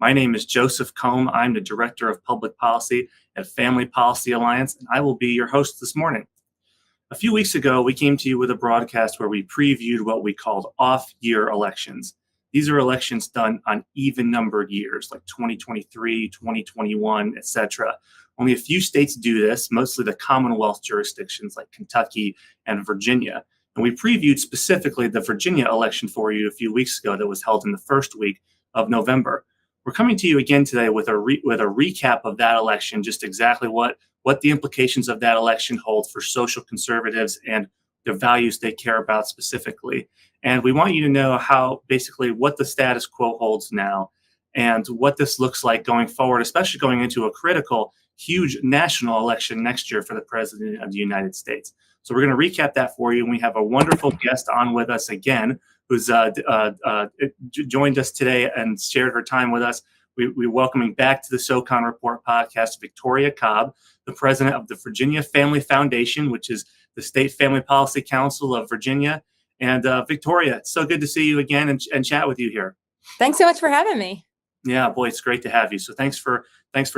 My name is Joseph Combe. I'm the Director of Public Policy at Family Policy Alliance, and I will be your host this morning. A few weeks ago, we came to you with a broadcast where we previewed what we called off-year elections. These are elections done on even-numbered years, like 2023, 2021, etc. Only a few states do this, mostly the Commonwealth jurisdictions like Kentucky and Virginia. And we previewed specifically the Virginia election for you a few weeks ago that was held in the first week of November. We're coming to you again today with a recap of that election, just exactly what the implications of that election hold for social conservatives and the values they care about specifically. And we want you to know what the status quo holds now and what this looks like going forward, especially going into a critical, huge national election next year for the President of the United States. So we're going to recap that for you. And we have a wonderful guest on with us again, who's joined us today and shared her time with us. We're welcoming back to the SoCon Report Podcast, Victoria Cobb, the president of the Virginia Family Foundation, which is the State Family Policy Council of Virginia. And Victoria, it's so good to see you again and chat with you here. Thanks so much for having me. Yeah, boy, it's great to have you. So thanks for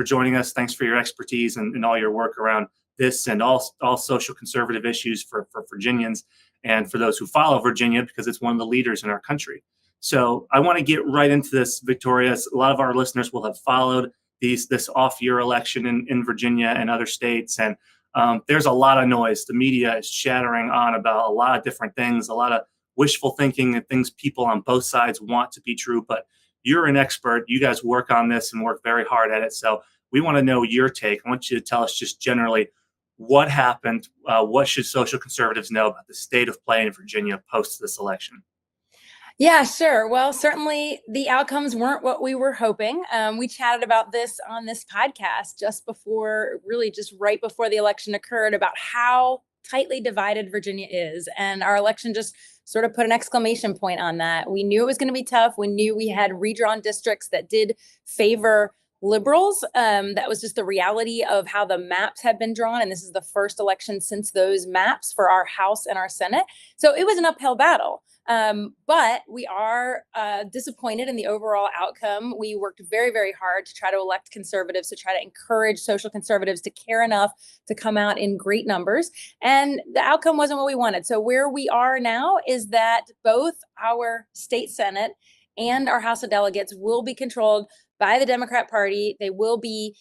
joining us. Thanks for your expertise and all your work around this and all social conservative issues for Virginians and for those who follow Virginia, because it's one of the leaders in our country. So I want to get right into this, Victoria. A lot of our listeners will have followed this off-year election in Virginia and other states. And there's a lot of noise. The media is chattering on about a lot of different things, a lot of wishful thinking and things people on both sides want to be true. But you're an expert. You guys work on this and work very hard at it. So we want to know your take. I want you to tell us just generally what happened. What should social conservatives know about the state of play in Virginia post this election? Yeah, sure. Well, certainly the outcomes weren't what we were hoping. We chatted about this on this podcast just right before the election occurred, about how tightly divided Virginia is. And our election just sort of put an exclamation point on that. We knew it was going to be tough. We knew we had redrawn districts that did favor liberals. That was just the reality of how the maps had been drawn. And this is the first election since those maps for our House and our Senate. So it was an uphill battle. But we are disappointed in the overall outcome. We worked very, very hard to try to elect conservatives, to try to encourage social conservatives to care enough to come out in great numbers. And the outcome wasn't what we wanted. So where we are now is that both our state Senate and our House of Delegates will be controlled by the Democrat Party. They will be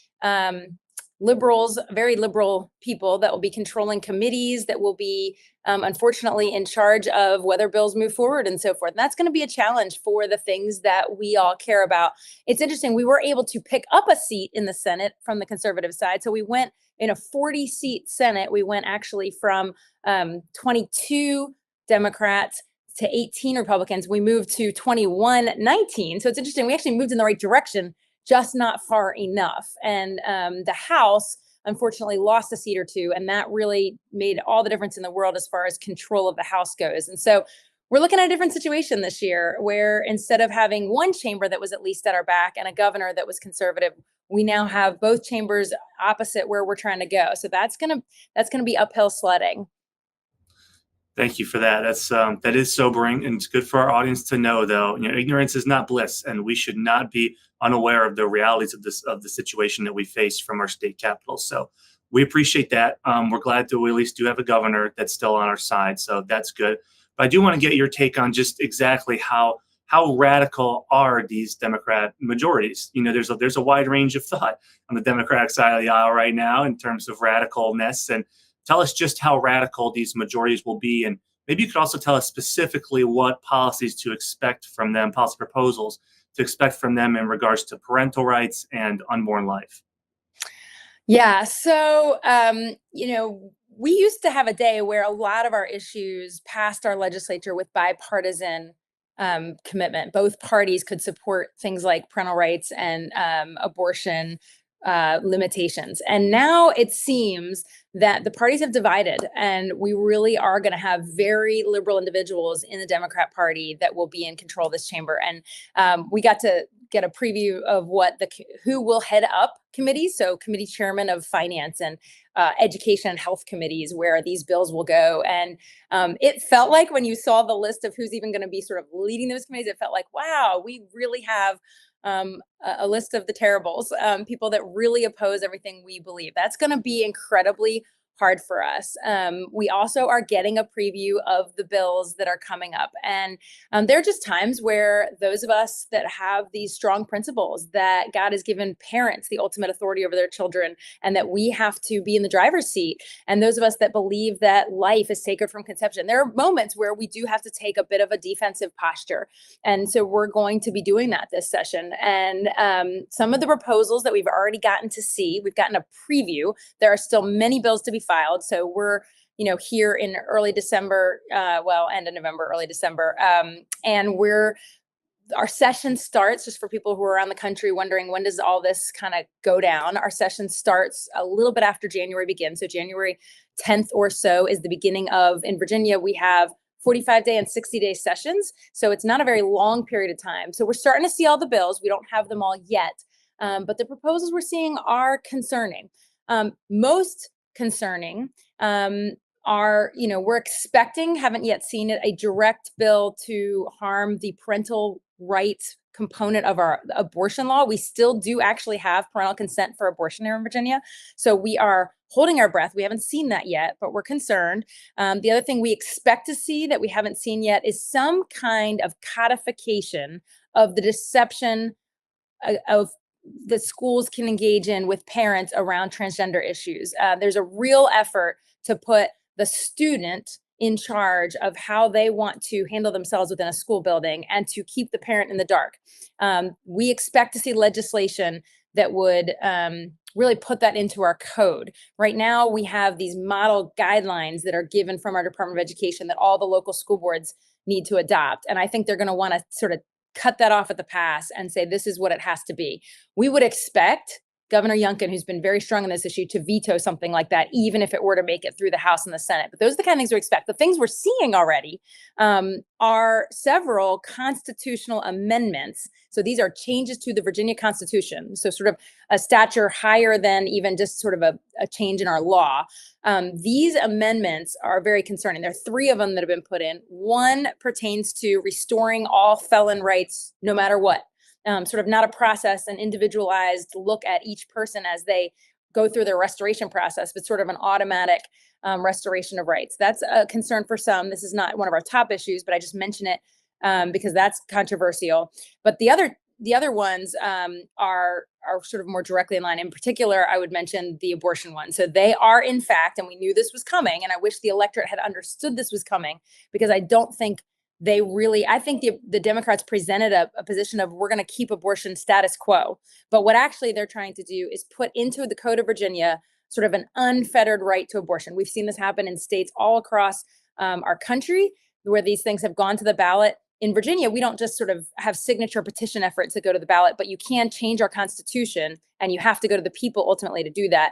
liberals, very liberal people that will be controlling committees, that will be, unfortunately, in charge of whether bills move forward and so forth. And that's going to be a challenge for the things that we all care about. It's interesting. We were able to pick up a seat in the Senate from the conservative side. So we went in a 40-seat Senate. We went actually from 22 Democrats to 18 Republicans. We moved to 21-19. So it's interesting. We actually moved in the right direction, just not far enough. And the House, unfortunately, lost a seat or two. And that really made all the difference in the world as far as control of the House goes. And so we're looking at a different situation this year, where instead of having one chamber that was at least at our back and a governor that was conservative, we now have both chambers opposite where we're trying to go. So that's gonna be uphill sledding. Thank you for that. That is sobering, and it's good for our audience to know, though. Ignorance is not bliss, and we should not be unaware of the realities of the situation that we face from our state capitals. So we appreciate that. We're glad that we at least do have a governor that's still on our side, so that's good. But I do want to get your take on just exactly how radical are these Democrat majorities. There's a wide range of thought on the Democratic side of the aisle right now in terms of radicalness, and tell us just how radical these majorities will be. And maybe you could also tell us specifically what policies to expect from them, policy proposals to expect from them in regards to parental rights and unborn life. Yeah. So, we used to have a day where a lot of our issues passed our legislature with bipartisan commitment. Both parties could support things like parental rights and abortion limitations. And now it seems that the parties have divided, and we really are going to have very liberal individuals in the Democrat Party that will be in control of this chamber. And we got to get a preview of who will head up committees. So committee chairman of finance and education and health committees, where these bills will go. And it felt like when you saw the list of who's even going to be sort of leading those committees, it felt like, wow, we really have a list of the terribles, people that really oppose everything we believe. That's going to be incredibly hard for us. We also are getting a preview of the bills that are coming up. And there are just times where those of us that have these strong principles that God has given parents the ultimate authority over their children, and that we have to be in the driver's seat. And those of us that believe that life is sacred from conception, there are moments where we do have to take a bit of a defensive posture. And so we're going to be doing that this session. And some of the proposals that we've already gotten to see, we've gotten a preview. There are still many bills to be filed. So we're, here in early December, end of November, early December. And our session starts, just for people who are around the country wondering, when does all this kind of go down? Our session starts a little bit after January begins. So January 10th or so is the beginning of, in Virginia, we have 45-day and 60-day sessions. So it's not a very long period of time. So we're starting to see all the bills. We don't have them all yet, but the proposals we're seeing are concerning. Most concerning are, we're expecting, haven't yet seen it, a direct bill to harm the parental rights component of our abortion law. We still do actually have parental consent for abortion here in Virginia. So we are holding our breath. We haven't seen that yet, but we're concerned. The other thing we expect to see that we haven't seen yet is some kind of codification of the deception of the schools can engage in with parents around transgender issues. There's a real effort to put the student in charge of how they want to handle themselves within a school building and to keep the parent in the dark. We expect to see legislation that would really put that into our code. Right now, we have these model guidelines that are given from our Department of Education that all the local school boards need to adopt. And I think they're going to want to sort of cut that off at the pass and say, this is what it has to be. We would expect Governor Youngkin, who's been very strong on this issue, to veto something like that, even if it were to make it through the House and the Senate. But those are the kind of things we expect. The things we're seeing already are several constitutional amendments. So these are changes to the Virginia Constitution. So sort of a stature higher than even just sort of a change in our law. These amendments are very concerning. There are 3 of them that have been put in. One pertains to restoring all felon rights, no matter what. Sort of not a process, an individualized look at each person as they go through their restoration process, but sort of an automatic restoration of rights. That's a concern for some. This is not one of our top issues, but I just mention it because that's controversial. But the other ones are sort of more directly in line. In particular, I would mention the abortion one. So they are, in fact, and we knew this was coming, and I wish the electorate had understood this was coming, because I don't think I think the Democrats presented a position of, we're going to keep abortion status quo. But what actually they're trying to do is put into the Code of Virginia sort of an unfettered right to abortion. We've seen this happen in states all across our country where these things have gone to the ballot. In Virginia, we don't just sort of have signature petition efforts to go to the ballot, but you can change our Constitution, and you have to go to the people ultimately to do that.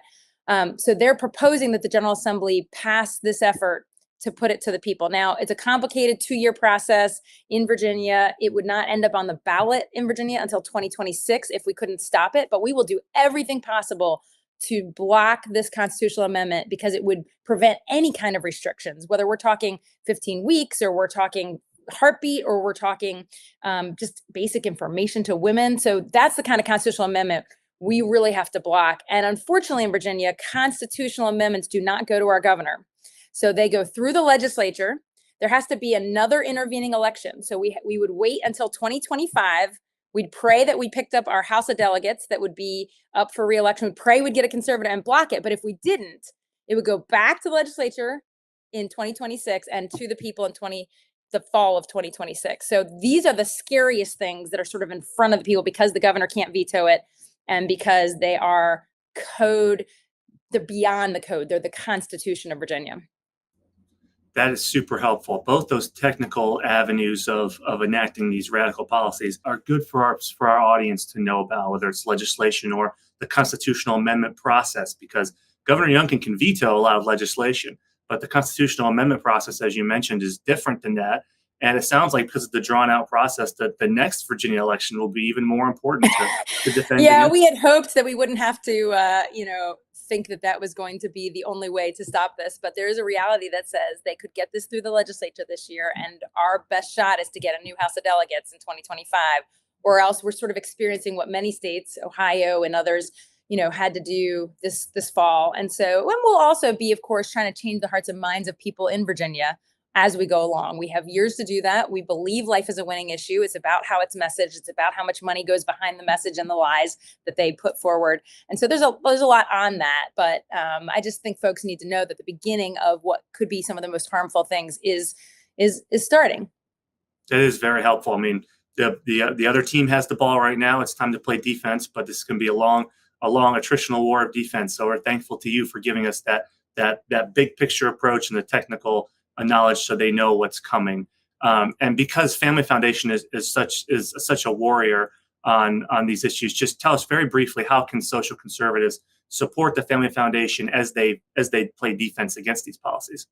So they're proposing that the General Assembly pass this effort to put it to the people. Now, it's a complicated 2-year process in Virginia. It would not end up on the ballot in Virginia until 2026 if we couldn't stop it, but we will do everything possible to block this constitutional amendment, because it would prevent any kind of restrictions, whether we're talking 15 weeks or we're talking heartbeat or we're talking just basic information to women. So that's the kind of constitutional amendment we really have to block. And unfortunately in Virginia, constitutional amendments do not go to our governor. So they go through the legislature. There has to be another intervening election. So we would wait until 2025. We'd pray that we picked up our House of Delegates that would be up for re-election. We'd pray we'd get a conservative and block it. But if we didn't, it would go back to the legislature in 2026 and to the people in the fall of 2026. So these are the scariest things that are sort of in front of the people, because the governor can't veto it and because they are they're beyond the code. They're the Constitution of Virginia. That is super helpful. Both those technical avenues of enacting these radical policies are good for our audience to know about, whether it's legislation or the constitutional amendment process, because Governor Youngkin can veto a lot of legislation, but the constitutional amendment process, as you mentioned, is different than that. And it sounds like, because of the drawn out process, that the next Virginia election will be even more important to defend. Yeah, we had hoped that we wouldn't have to, think that was going to be the only way to stop this. But there is a reality that says they could get this through the legislature this year. And our best shot is to get a new House of Delegates in 2025 or else we're sort of experiencing what many states, Ohio and others, had to do this fall. And so, and we'll also be, of course, trying to change the hearts and minds of people in Virginia as we go along. We have years to do that. We believe life is a winning issue. It's about how it's messaged. It's about how much money goes behind the message and the lies that they put forward. And so there's a lot on that. But I just think folks need to know that the beginning of what could be some of the most harmful things is starting. That is very helpful. I mean, the other team has the ball right now. It's time to play defense, but this is going to be a long attritional war of defense. So we're thankful to you for giving us that big picture approach and the technical knowledge, so they know what's coming. And because Family Foundation is such a warrior on these issues, just tell us very briefly, how can social conservatives support the Family Foundation as they play defense against these policies?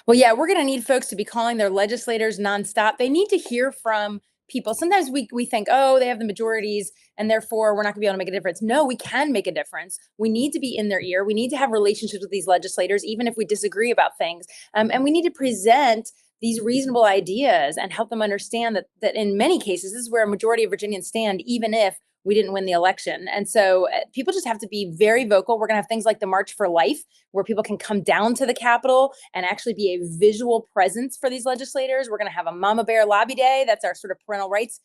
Well, yeah, we're going to need folks to be calling their legislators nonstop. They need to hear from people. Sometimes we think, oh, they have the majorities and therefore we're not going to be able to make a difference. No, we can make a difference. We need to be in their ear. We need to have relationships with these legislators, even if we disagree about things. And we need to present these reasonable ideas and help them understand that in many cases, this is where a majority of Virginians stand, even if we didn't win the election. And so people just have to be very vocal. We're going to have things like the March for Life, where people can come down to the Capitol and actually be a visual presence for these legislators. We're going to have a Mama Bear Lobby Day. That's our sort of parental rights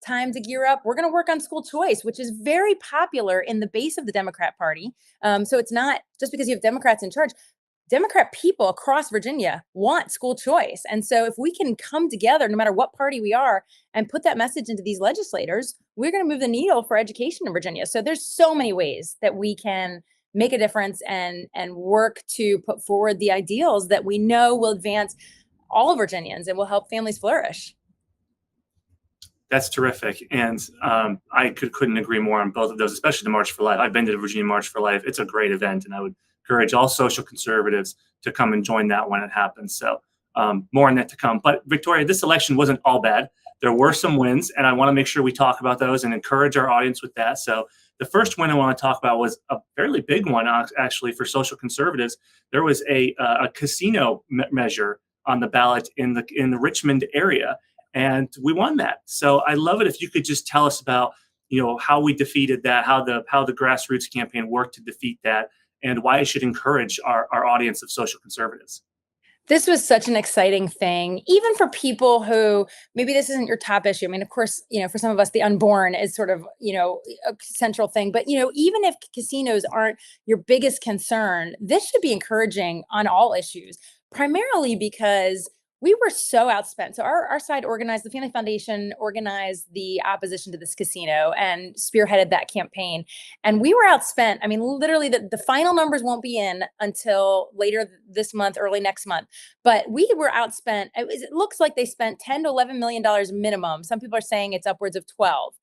time to gear up. We're going to work on school choice, which is very popular in the base of the Democrat Party. So it's not just because you have Democrats in charge. Democrat people across Virginia want school choice. And so if we can come together, no matter what party we are, and put that message into these legislators, we're going to move the needle for education in Virginia. So there's so many ways that we can make a difference and work to put forward the ideals that we know will advance all Virginians and will help families flourish. That's terrific. And I couldn't agree more on both of those, especially the March for Life. I've been to the Virginia March for Life. It's a great event, and I would encourage all social conservatives to come and join that when it happens. So more on that to come. But Victoria, this election wasn't all bad. There were some wins, and I want to make sure we talk about those and encourage our audience with that. So the first win I want to talk about was a fairly big one, actually, for social conservatives. There was a casino measure on the ballot in the Richmond area, and we won that. So I love it if you could just tell us about how we defeated that, how the grassroots campaign worked to defeat that, and why it should encourage our audience of social conservatives. This was such an exciting thing, even for people who maybe this isn't your top issue. I mean, of course, for some of us, the unborn is sort of, a central thing. But, even if casinos aren't your biggest concern, this should be encouraging on all issues, primarily because we were so outspent. So our side organized, the Family Foundation organized the opposition to this casino and spearheaded that campaign. And we were outspent. I mean, literally the final numbers won't be in until later this month, early next month. But we were outspent. It looks like they spent $10 to $11 million minimum. Some people are saying it's upwards of 12.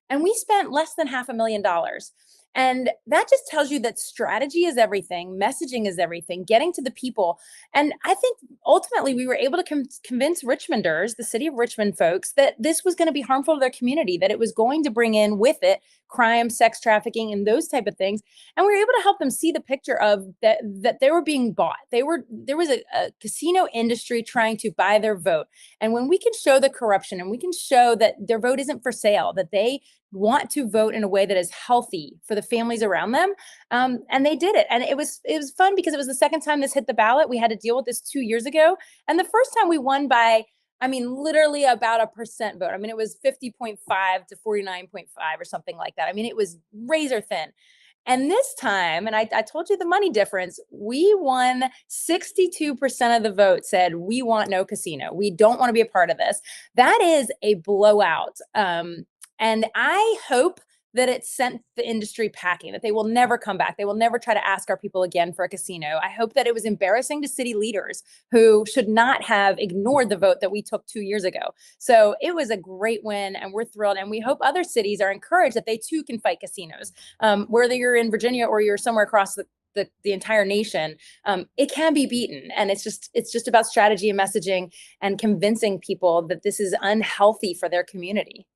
And we spent less than $500,000. And that just tells you that strategy is everything, messaging is everything, getting to the people. And I think ultimately we were able to convince Richmonders, the city of Richmond folks, that this was going to be harmful to their community, that it was going to bring in with it crime, sex trafficking, and those type of things. And we were able to help them see the picture of that they were being bought. There was a casino industry trying to buy their vote. And when we can show the corruption and we can show that their vote isn't for sale, that they want to vote in a way that is healthy for the families around them. And they did it. And it was fun because it was the second time this hit the ballot. We had to deal with this 2 years ago. And the first time we won by, literally about a percent vote. It was 50.5 to 49.5 or something like that. It was razor thin. And this time, and I told you the money difference, we won 62% of the vote said, we want no casino. We don't want to be a part of this. That is a blowout. And I hope that it sent the industry packing, that they will never come back. They will never try to ask our people again for a casino. I hope that it was embarrassing to city leaders who should not have ignored the vote that we took 2 years ago. So it was a great win, and we're thrilled. And we hope other cities are encouraged that they too can fight casinos. Whether you're in Virginia or you're somewhere across the entire nation, it can be beaten. And it's just about strategy and messaging and convincing people that this is unhealthy for their community.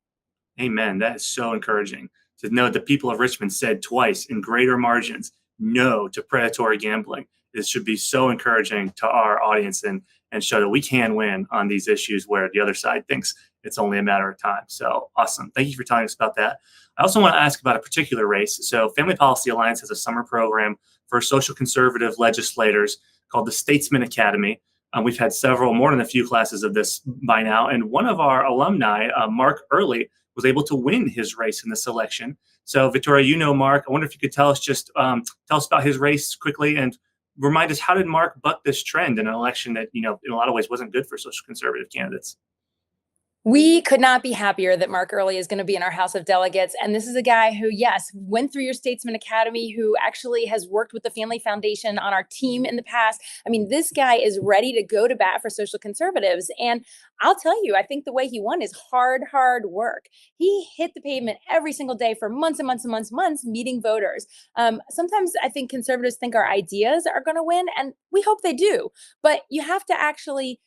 Amen. That is so encouraging to know the people of Richmond said twice in greater margins no to predatory gambling. This should be so encouraging to our audience, and and show that we can win on these issues where the other side thinks it's only a matter of time. So awesome. Thank you for telling us about that. I also want to ask about a particular race. So Family Policy Alliance has a summer program for social conservative legislators called the Statesman Academy. We've had more than a few classes of this by now. And one of our alumni, Mark Early, was able to win his race in this election. So Victoria, you know Mark. I wonder if you could tell us about his race quickly and remind us, how did Mark buck this trend in an election that, in a lot of ways wasn't good for social conservative candidates? We could not be happier that Mark Early is going to be in our House of Delegates. And this is a guy who, yes, went through your Statesman Academy, who actually has worked with the Family Foundation on our team in the past. I mean, this guy is ready to go to bat for social conservatives. And I'll tell you, I think the way he won is hard work. He hit the pavement every single day for months and months, meeting voters. Sometimes I think conservatives think our ideas are going to win, and we hope they do. But you have to actually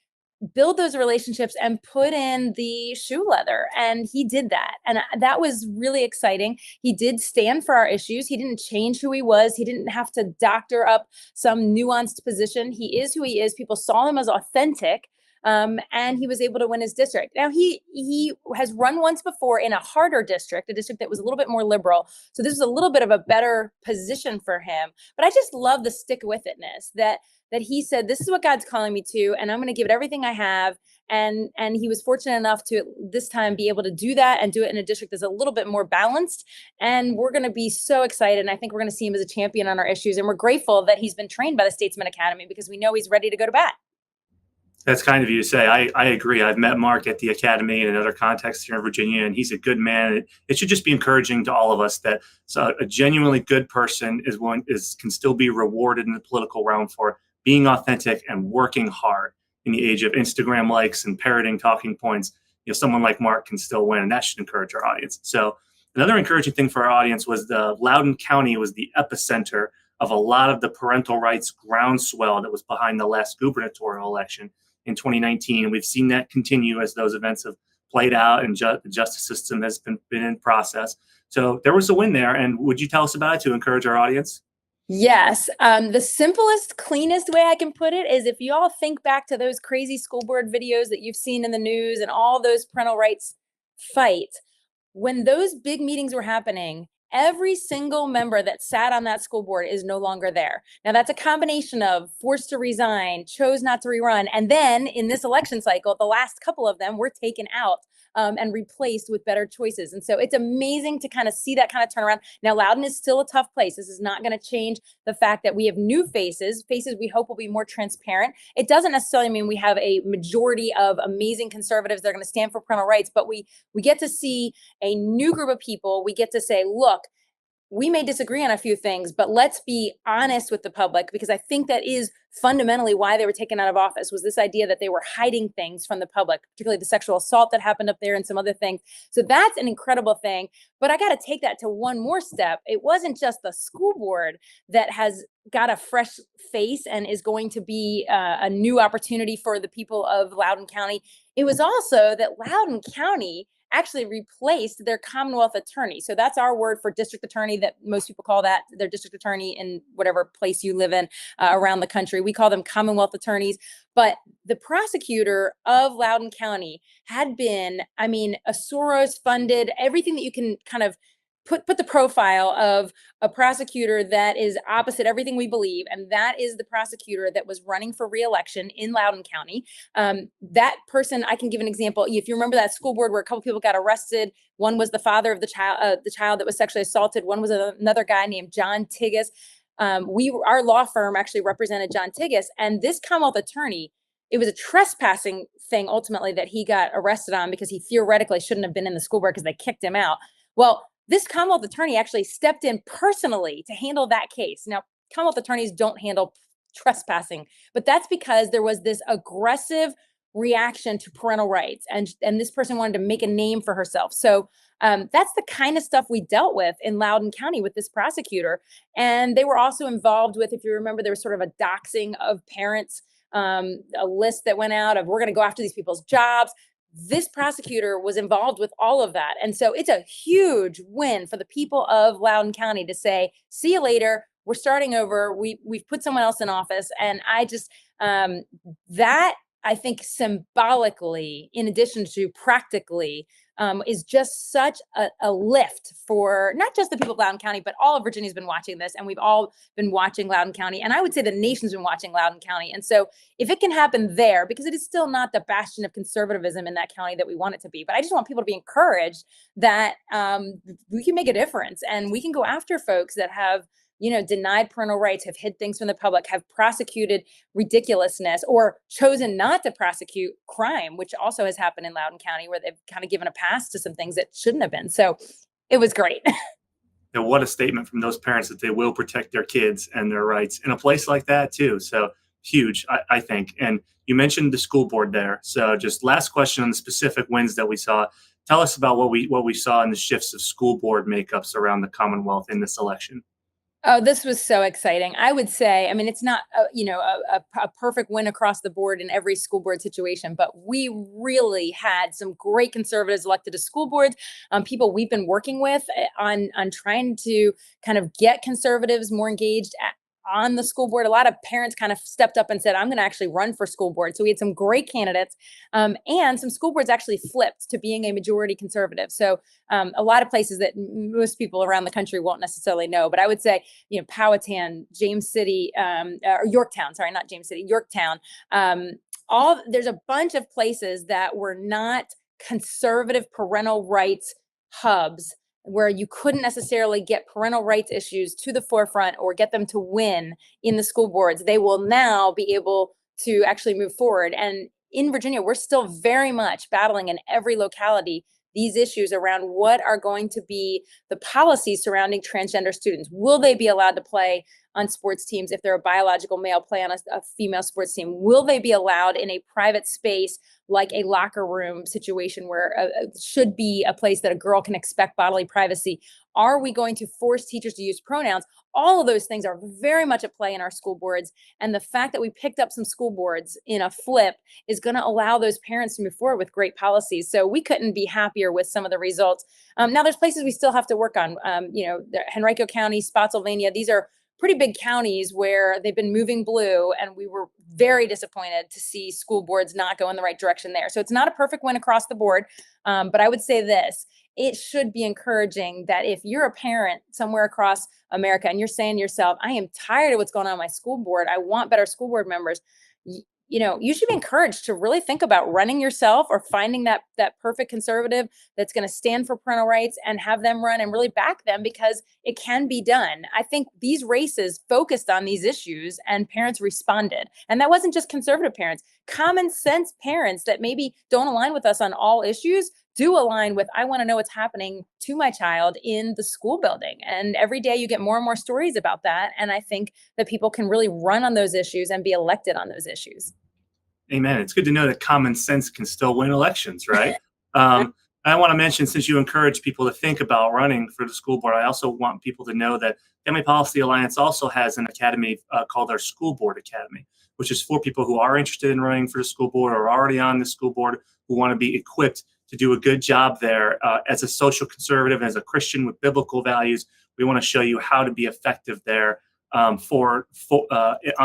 build those relationships and put in the shoe leather. And he did that. And that was really exciting. He did stand for our issues. He didn't change who he was. He didn't have to doctor up some nuanced position. He is who he is. People saw him as authentic. And he was able to win his district. Now, he has run once before in a harder district, a district that was a little bit more liberal. So this was a little bit of a better position for him. But I just love the stick with itness that he said, this is what God's calling me to, and I'm going to give it everything I have. And he was fortunate enough to this time be able to do that and do it in a district that's a little bit more balanced. And we're going to be so excited. And I think we're going to see him as a champion on our issues. And we're grateful that he's been trained by the Statesman Academy, because we know he's ready to go to bat. That's kind of you to say. I agree. I've met Mark at the Academy and in other contexts here in Virginia, and he's a good man. It should just be encouraging to all of us that a genuinely good person can still be rewarded in the political realm for being authentic and working hard. In the age of Instagram likes and parroting talking points, someone like Mark can still win, and that should encourage our audience. So another encouraging thing for our audience was the Lowden County was the epicenter of a lot of the parental rights groundswell that was behind the last gubernatorial election in 2019. We've seen that continue as those events have played out and the justice system has been in process. So there was a win there. And would you tell us about it to encourage our audience? Yes. The simplest, cleanest way I can put it is, if you all think back to those crazy school board videos that you've seen in the news and all those parental rights fights, when those big meetings were happening, every single member that sat on that school board is no longer there. Now, that's a combination of forced to resign, chose not to rerun, and then in this election cycle, the last couple of them were taken out and replaced with better choices. And so it's amazing to kind of see that kind of turnaround. Now, Loudoun is still a tough place. This is not going to change the fact that we have new faces we hope will be more transparent. It doesn't necessarily mean we have a majority of amazing conservatives that are going to stand for parental rights, but we get to see a new group of people. We get to say, look, we may disagree on a few things, but let's be honest with the public, because I think that is fundamentally why they were taken out of office, was this idea that they were hiding things from the public, particularly the sexual assault that happened up there and some other things. So that's an incredible thing. But I got to take that to one more step. It wasn't just the school board that has got a fresh face and is going to be a new opportunity for the people of Lowden County. It was also that Lowden County actually replaced their Commonwealth attorney. So that's our word for district attorney, that most people call that their district attorney in whatever place you live in around the country. We call them Commonwealth attorneys. But the prosecutor of Lowden County had been, a Soros funded, everything that you can kind of put the profile of a prosecutor that is opposite everything we believe. And that is the prosecutor that was running for re-election in Lowden County. That person, I can give an example. If you remember that school board where a couple people got arrested, one was the father of the child that was sexually assaulted. One was another guy named John Tigas. Our law firm actually represented John Tigas, and this Commonwealth attorney, it was a trespassing thing ultimately that he got arrested on, because he theoretically shouldn't have been in the school board because they kicked him out. Well, this Commonwealth attorney actually stepped in personally to handle that case. Now, Commonwealth attorneys don't handle trespassing, but that's because there was this aggressive reaction to parental rights, and this person wanted to make a name for herself. So that's the kind of stuff we dealt with in Lowden County with this prosecutor. And they were also involved with, if you remember, there was sort of a doxing of parents, a list that went out of, we're going to go after these people's jobs. This prosecutor was involved with all of that. And so it's a huge win for the people of Lowden County to say, see you later. We're starting over. We've put someone else in office. And I just, that I think symbolically, in addition to practically, is just such a lift for not just the people of Loudoun County, but all of Virginia's been watching this, and we've all been watching Loudoun County, and I would say the nation's been watching Loudoun County. And so if it can happen there, because it is still not the bastion of conservatism in that county that we want it to be, but I just want people to be encouraged that we can make a difference, and we can go after folks that have denied parental rights, have hid things from the public, have prosecuted ridiculousness, or chosen not to prosecute crime, which also has happened in Loudoun County, where they've kind of given a pass to some things that shouldn't have been. So it was great. And what a statement from those parents that they will protect their kids and their rights in a place like that too. So huge, I think. And you mentioned the school board there. So just last question on the specific wins that we saw. Tell us about what we saw in the shifts of school board makeups around the Commonwealth in this election. Oh, this was so exciting. I would say, I mean, it's not, a perfect win across the board in every school board situation, but we really had some great conservatives elected to school boards, people we've been working with on trying to kind of get conservatives more engaged on the school board. A lot of parents kind of stepped up and said, I'm going to actually run for school board. So we had some great candidates, and some school boards actually flipped to being a majority conservative. So a lot of places that most people around the country won't necessarily know, but I would say, Powhatan, James City, or Yorktown, sorry, not James City, Yorktown. There's a bunch of places that were not conservative parental rights hubs, where you couldn't necessarily get parental rights issues to the forefront or get them to win in the school boards. They will now be able to actually move forward. And in Virginia, we're still very much battling in every locality these issues around what are going to be the policies surrounding transgender students. Will they be allowed to play on sports teams if they're a biological male, play on a female sports team? Will they be allowed in a private space like a locker room situation where it should be a place that a girl can expect bodily privacy? Are we going to force teachers to use pronouns? All of those things are very much at play in our school boards. And the fact that we picked up some school boards in a flip is going to allow those parents to move forward with great policies. So we couldn't be happier with some of the results. Now there's places we still have to work on. Henrico County, Spotsylvania, these are pretty big counties where they've been moving blue, and we were very disappointed to see school boards not go in the right direction there. So it's not a perfect win across the board, but I would say this: it should be encouraging that if you're a parent somewhere across America and you're saying to yourself, I am tired of what's going on in my school board, I want better school board members, you should be encouraged to really think about running yourself or finding that perfect conservative that's going to stand for parental rights and have them run and really back them, because it can be done. I think these races focused on these issues and parents responded. And that wasn't just conservative parents, common sense parents that maybe don't align with us on all issues do align with, I want to know what's happening to my child in the school building. And every day you get more and more stories about that. And I think that people can really run on those issues and be elected on those issues. Amen. It's good to know that common sense can still win elections, right? I want to mention, since you encourage people to think about running for the school board, I also want people to know that Family Policy Alliance also has an academy called our School Board Academy, which is for people who are interested in running for the school board or already on the school board, who want to be equipped to do a good job there. As a social conservative, as a Christian with biblical values, we want to show you how to be effective there on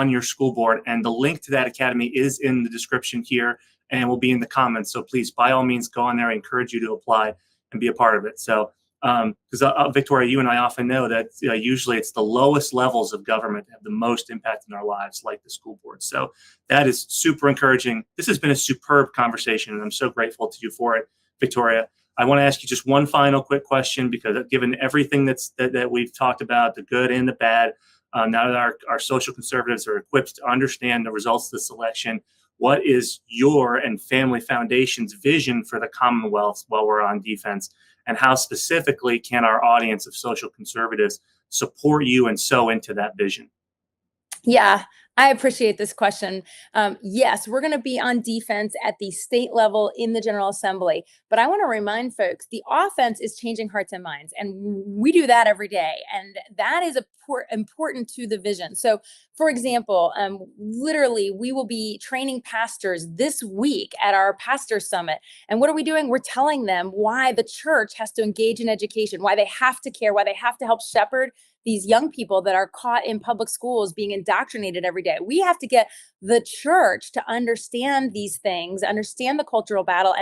your school board. And the link to that academy is in the description here and will be in the comments. So please, by all means, go on there. I encourage you to apply and be a part of it. So, because Victoria, you and I often know that usually it's the lowest levels of government that have the most impact in our lives, like the school board. So that is super encouraging. This has been a superb conversation, and I'm so grateful to you for it, Victoria. I want to ask you just one final quick question, because given everything that we've talked about, the good and the bad, now that our social conservatives are equipped to understand the results of this election, what is your and Family Foundation's vision for the Commonwealth while we're on defense? And how specifically can our audience of social conservatives support you and sow into that vision? Yeah, I appreciate this question. Yes, we're going to be on defense at the state level in the General Assembly, but I want to remind folks the offense is changing hearts and minds, and we do that every day, and that is important to the vision. So, for example, literally, we will be training pastors this week at our pastor summit. And what are we doing? We're telling them why the church has to engage in education, why they have to care, why they have to help shepherd these young people that are caught in public schools being indoctrinated every day. We have to get the church to understand these things, understand the cultural battle,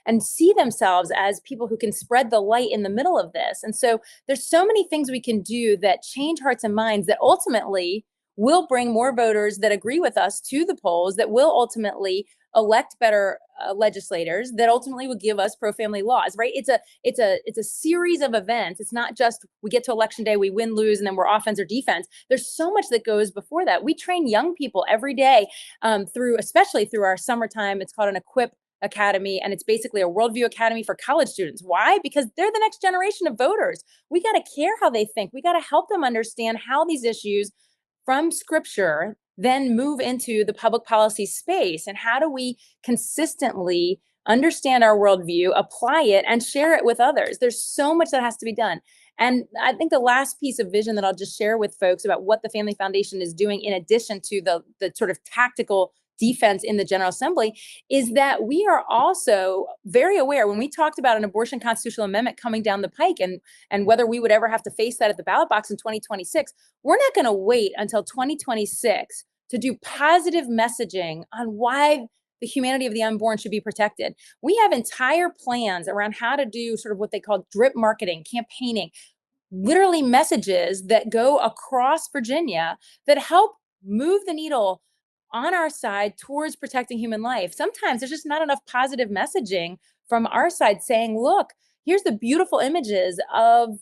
and see themselves as people who can spread the light in the middle of this. And so there's so many things we can do that change hearts and minds that ultimately will bring more voters that agree with us to the polls, that will ultimately elect better legislators, that ultimately will give us pro-family laws. Right? It's a series of events. It's not just we get to election day, we win, lose, and then we're offense or defense. There's so much that goes before that. We train young people every day especially through our summertime. It's called an Equip Academy, and it's basically a worldview academy for college students. Why? Because they're the next generation of voters. We got to care how they think. We got to help them understand how these issues from scripture then move into the public policy space. And how do we consistently understand our worldview, apply it, and share it with others? There's so much that has to be done. And I think the last piece of vision that I'll just share with folks about what the Family Foundation is doing, in addition to the sort of tactical defense in the General Assembly, is that we are also very aware, when we talked about an abortion constitutional amendment coming down the pike and whether we would ever have to face that at the ballot box in 2026, we're not going to wait until 2026 to do positive messaging on why the humanity of the unborn should be protected. We have entire plans around how to do sort of what they call drip marketing, campaigning, literally messages that go across Virginia that help move the needle on our side towards protecting human life. Sometimes there's just not enough positive messaging from our side saying, look, here's the beautiful images of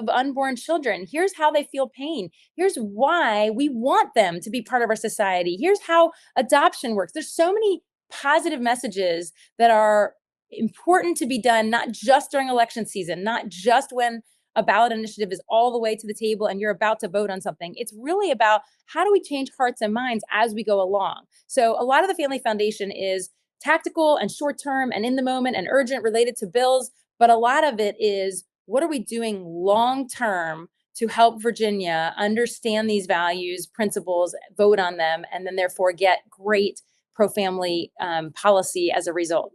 unborn children. Here's how they feel pain. Here's why we want them to be part of our society. Here's how adoption works. There's so many positive messages that are important to be done, not just during election season, not just when a ballot initiative is all the way to the table and you're about to vote on something. It's really about how do we change hearts and minds as we go along. So a lot of the Family Foundation is tactical and short-term and in the moment and urgent, related to bills, but a lot of it is, what are we doing long-term to help Virginia understand these values, principles, vote on them, and then therefore get great pro-family policy as a result?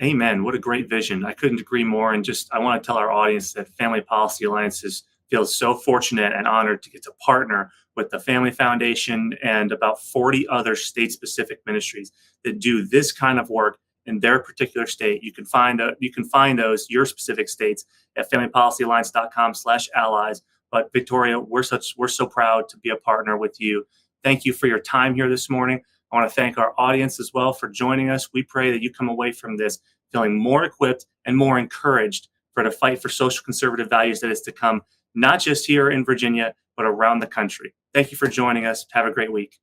Amen. What a great vision. I couldn't agree more. And I want to tell our audience that Family Policy Alliance feels so fortunate and honored to get to partner with the Family Foundation and about 40 other state-specific ministries that do this kind of work in their particular state. You can find those, your specific states, at familypolicyalliance.com/allies. But Victoria, we're so proud to be a partner with you. Thank you for your time here this morning. I want to thank our audience as well for joining us. We pray that you come away from this feeling more equipped and more encouraged for the fight for social conservative values that is to come, not just here in Virginia, but around the country. Thank you for joining us. Have a great week.